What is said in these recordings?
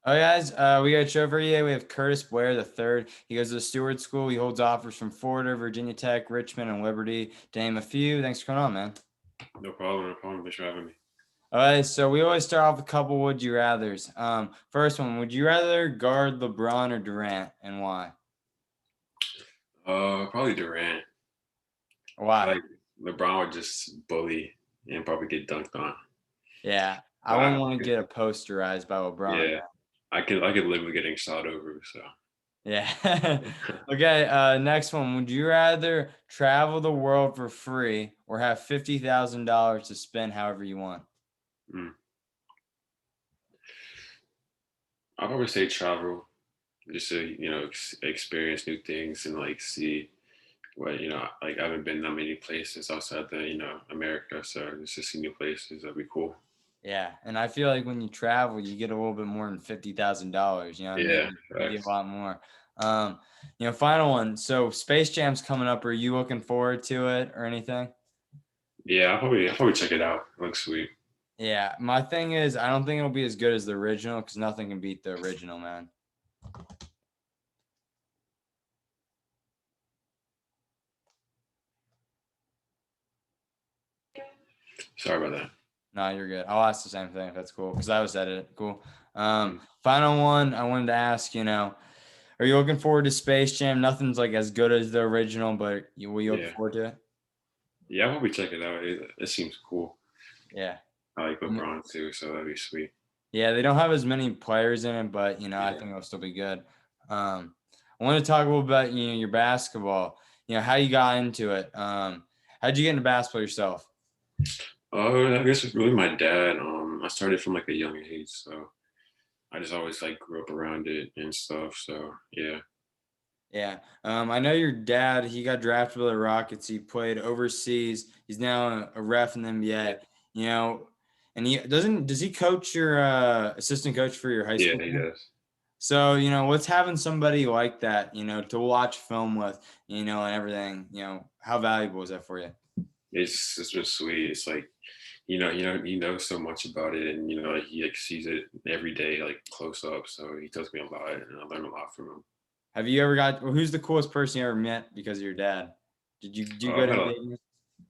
Oh, guys, we got a show for you. We have Curtis Blair the third. He goes to the Stewart School. He holds offers from Florida, Virginia Tech, Richmond, and Liberty. To name a few. Thanks for coming on, man. No problem. No problem. Thanks for having me. All right, so we always start off with a couple would you rather's. First one, would you rather guard LeBron or Durant, and why? Probably Durant. I Why? feel like LeBron would just bully and probably get dunked on. Yeah, I But wouldn't want to get a posterized by LeBron. yeah, I could live with getting shot over. So Yeah. Okay, next one. Would you rather travel the world for free or have $50,000 to spend however you want? mm. I'll probably say travel, just to experience new things and like see what like I haven't been that many places outside the America, so just to see new places that'd be cool. Yeah, and I feel like when you travel, you get a little bit more than $50,000. You know what I mean? Yeah, You get a facts. lot more. Final one. So Space Jam's coming up. Are you looking forward to it or anything? Yeah, I'll probably check it out. It looks sweet. Yeah, my thing is, I don't think it'll be as good as the original because nothing can beat the original, man. Sorry about that. No, you're good. I'll ask the same thing if that's cool because I was at it. Cool. Mm. Final one. I wanted to ask. Are you looking forward to Space Jam? Nothing's like as good as the original, but will you look Yeah, forward to it? yeah, I'll probably check it out. It seems cool. Yeah. I like LeBron too, so that'd be sweet. Yeah, they don't have as many players in it, but I Yeah. think it'll still be good. I want to talk a little about your basketball. How you got into it. How'd you get into basketball yourself? I guess it's really my dad. I started from like a young age, so I just always like grew up around it and stuff. So yeah, Yeah, I know your dad. He got drafted by the Rockets. He played overseas. He's now a ref in the yeah, NBA. You know, and he does he coach your assistant coach for your high yeah, school he team? does. So, what's having somebody like that, to watch film with, and everything, how valuable is that for you? It's just sweet. It's like he knows so much about it, and like he like sees it every day, like close up. So he tells me a lot, and I learn a lot from him. Have you ever who's the coolest person you ever met because of your dad? Do you go I've to met his a games?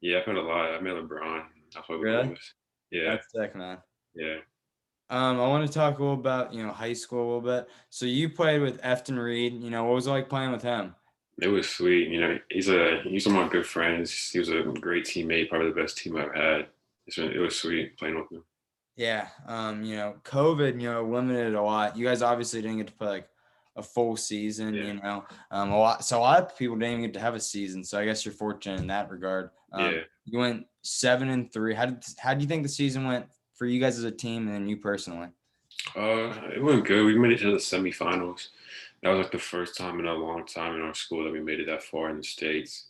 Yeah, I've met a lot. I've met LeBron. That's probably the Really? coolest. Yeah, That's sick, man. yeah. I want to talk a little about, high school a little bit. So you played with Efton Reed, what was it like playing with him? It was sweet. He's one of my good friends. He was a great teammate, probably the best team I've had. It was sweet playing with him. Yeah. COVID, limited a lot. You guys obviously didn't get to play like a full season, Yeah, a lot of people didn't even get to have a season. So I guess you're fortunate in that regard. yeah. You went 7-3. How do you think the season went for you guys as a team and then you personally? It went good. We made it to the semifinals. That was like the first time in a long time in our school that we made it that far in the states.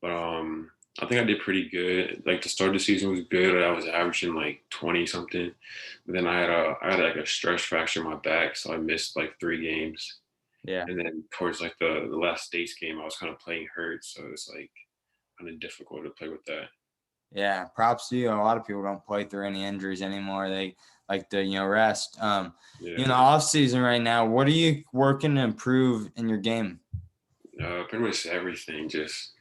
But I think I did pretty good. Like the start of the season was good. I was averaging like 20 something. But then I had like a stress fracture in my back, so I missed like 3 games. Yeah. And then towards like the last states game, I was kind of playing hurt, so it's like kind of difficult to play with that. Yeah, props to you. A lot of people don't play through any injuries anymore. They like to, rest. Yeah, The off season right now, what are you working to improve in your game? pretty much everything. Just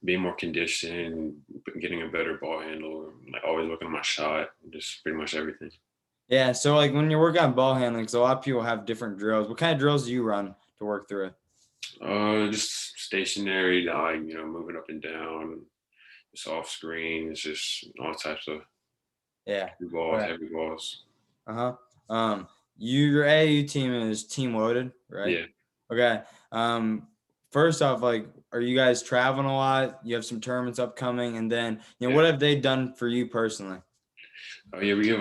being more conditioned, getting a better ball handle, like always looking at my shot, just pretty much everything. Yeah, so like when you're working on ball handling, because a lot of people have different drills. What kind of drills do you run to work through it? Just stationary, like moving up and down, just off screen. It's just all types of Yeah. heavy balls, Okay. heavy balls. Uh-huh. Your AAU team is team loaded, right? Yeah, Okay. First off, like, are you guys traveling a lot? You have some tournaments upcoming, and then, yeah. what have they done for you personally? Oh yeah, we have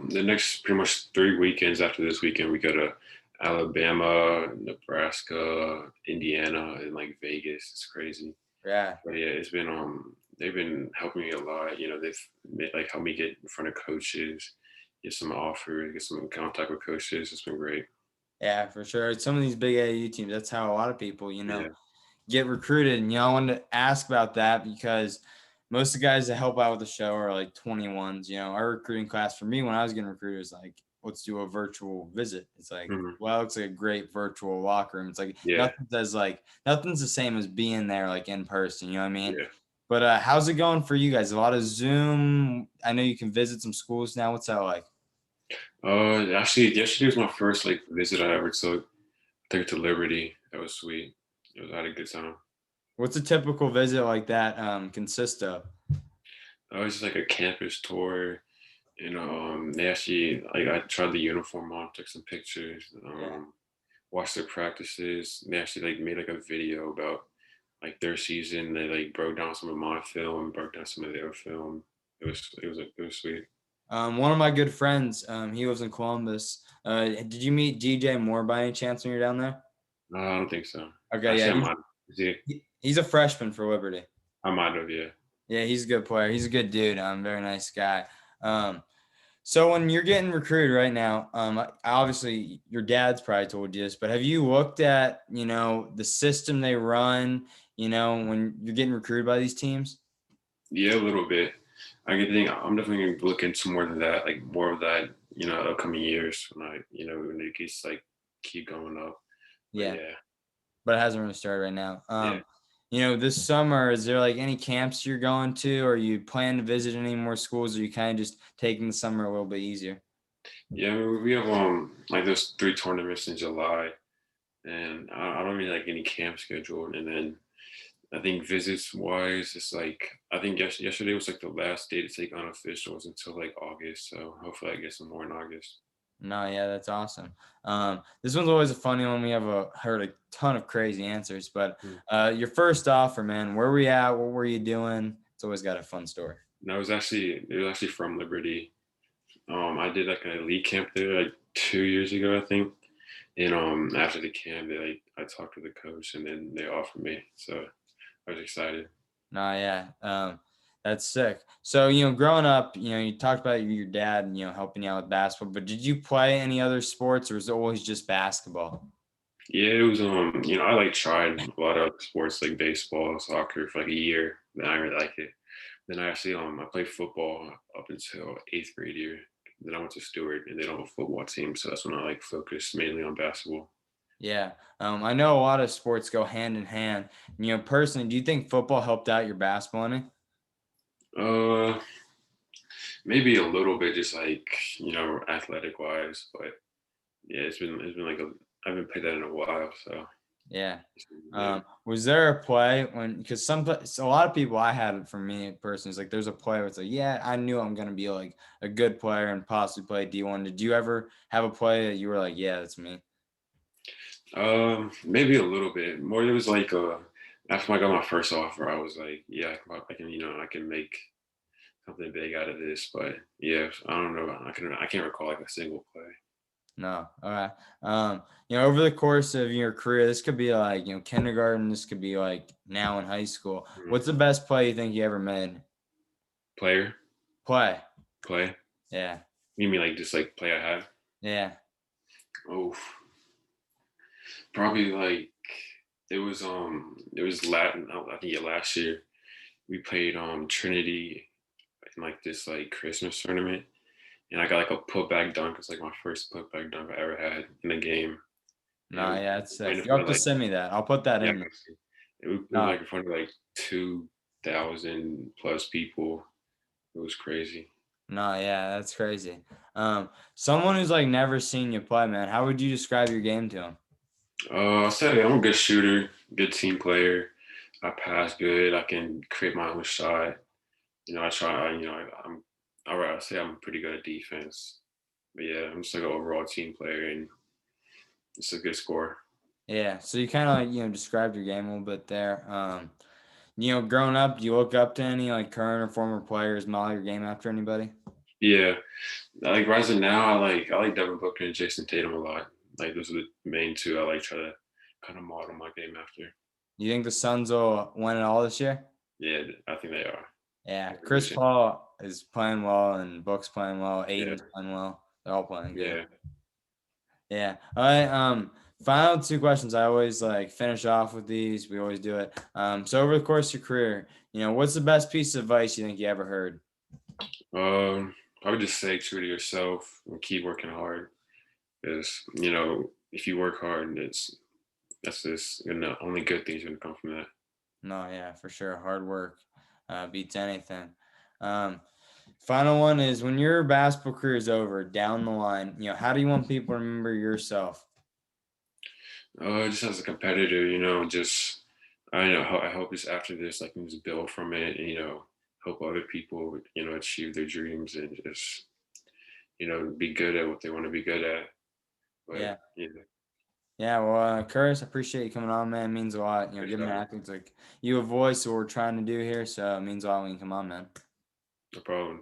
the next pretty much 3 weekends after this weekend. We go to Alabama, Nebraska, Indiana, and like Vegas. It's crazy. Yeah. But yeah, it's been they've been helping me a lot. They've like helped me get in front of coaches, get some offers, get some contact with coaches. It's been great. Yeah, for sure. Some of these big AAU teams, that's how a lot of people, Yeah, get recruited. And I wanted to ask about that because most of the guys that help out with the show are like 21s. Our recruiting class for me when I was getting recruited was like let's do a virtual visit. It's like, Mhm. well, it's like a great virtual locker room. It's like Yeah, nothing's the same as being there like in person. You know what I mean? yeah. But how's it going for you guys? A lot of Zoom. I know you can visit some schools now. What's that like? Actually, yesterday was my first like visit I ever took. I took it to Liberty. That was sweet. I had a good time. What's a typical visit like that consist of? It was just like a campus tour. They actually like I tried the uniform on, took some pictures, Yeah. watched their practices. They actually like made like a video about like their season. They like broke down some of my film, broke down some of their film. It was sweet. One of my good friends, he lives in Columbus. Did you meet DJ Moore by any chance when you're down there? No, I don't think so. Okay, yeah, Actually, I might. Is he? he's a freshman for Liberty. I might have. Yeah. Yeah, he's a good player. He's a good dude. Very nice guy. Um, so when you're getting recruited right now, obviously your dad's probably told you this, but have you looked at, the system they run, when you're getting recruited by these teams? Yeah, a little bit. I can think I'm definitely gonna look into more than that, like more of that, upcoming years when it keeps like keep going up. But Yeah, yeah, but it hasn't really started right now. yeah, This summer, is there like any camps you're going to, or you plan to visit any more schools, or you kind of just taking the summer a little bit easier? yeah. We have like those 3 tournaments in July, and I don't really like any camp scheduled. And then I think visits wise, it's like I think yesterday was like the last day to take unofficials until like August. So hopefully I get some more in August. No, yeah, that's awesome. This one's always a funny one. We have heard a ton of crazy answers, but Mm. your first offer, man, where were you at? What were you doing? It's always got a fun story. And it was actually from Liberty. I did like an elite camp there like 2 years ago, I think. And after the camp, I talked to the coach, and then they offered me. So I was excited. No, yeah, that's sick. So, growing up, you talked about your dad, helping you out with basketball, but did you play any other sports, or was it always just basketball? Yeah, it was I like tried a lot of sports like baseball, soccer for like a year. Then I really liked it. Then I actually I played football up until 8th grade year. Then I went to Stewart, and they don't have a football team, so that's when I like focused mainly on basketball. Yeah, I know a lot of sports go hand in hand. Personally, do you think football helped out your basketball any? Uh, Maybe a little bit, just like athletic wise, but yeah, it's been like I haven't played that in a while, so Yeah. yeah. Was there a play because a lot of people I had it for me personally, it's like there's a play where it's like, yeah, I knew I'm gonna be like a good player and possibly play D1. Did you ever have a play that you were like, yeah, that's me? Maybe a little bit more. It was like after I got my first offer, I was like, yeah, I can I can make something big out of this. But yeah, I don't know. I can't recall like a single play. No. All right. Over the course of your career, this could be like, kindergarten, this could be like now in high school. Mhm. What's the best play you think you ever made? Player Play. play. Yeah. You mean like just like play I had? Yeah. Oh, probably like it was Latin. I think yeah, last year we played Trinity in like this like Christmas tournament, and I got like a putback dunk. It's like my first putback dunk I ever had in a game. No, And yeah, it's playing sick. in You front have of to like send me that. I'll put that yeah, in. it was No. like in front of like 2,000 plus people. It was crazy. No, yeah, that's crazy. Someone who's like never seen you play, man, how would you describe your game to him? I say I'm a good shooter, good team player. I pass good. I can create my own shot. I try. I say I'm pretty good at defense. But yeah, I'm just like an overall team player, and it's a good score. Yeah, so you kind of like, described your game a little bit there. Growing up, do you look up to any like current or former players, model your game after anybody? Yeah, like rising now, I like Devin Booker and Jason Tatum a lot. Like those are the main two I like try to kind of model my game after. You think the Suns will win it all this year? Yeah, I think they are. Yeah, They're a good Chris team. Paul is playing well and Book's playing well. Yeah, Aiden's playing well. They're all playing good. yeah. Yeah. All right. Final two questions. I always like finish off with these. We always do it. So over the course of your career, what's the best piece of advice you think you ever heard? I would just say true to yourself and keep working hard. Because if you work hard, that's just only good things are gonna come from that. No, yeah, for sure. Hard work beats anything. Um, Final one is when your basketball career is over, down the line, how do you want people to remember yourself? Just as a competitor, just I hope just after this, I can just build from it, and help other people, achieve their dreams and just be good at what they want to be good at. But Yeah. Yeah, well, Curtis, I appreciate you coming on, man. It means a lot. for Giving sure, athletes like you a voice, what we're trying to do here. So it means a lot when you come on, man. no problem.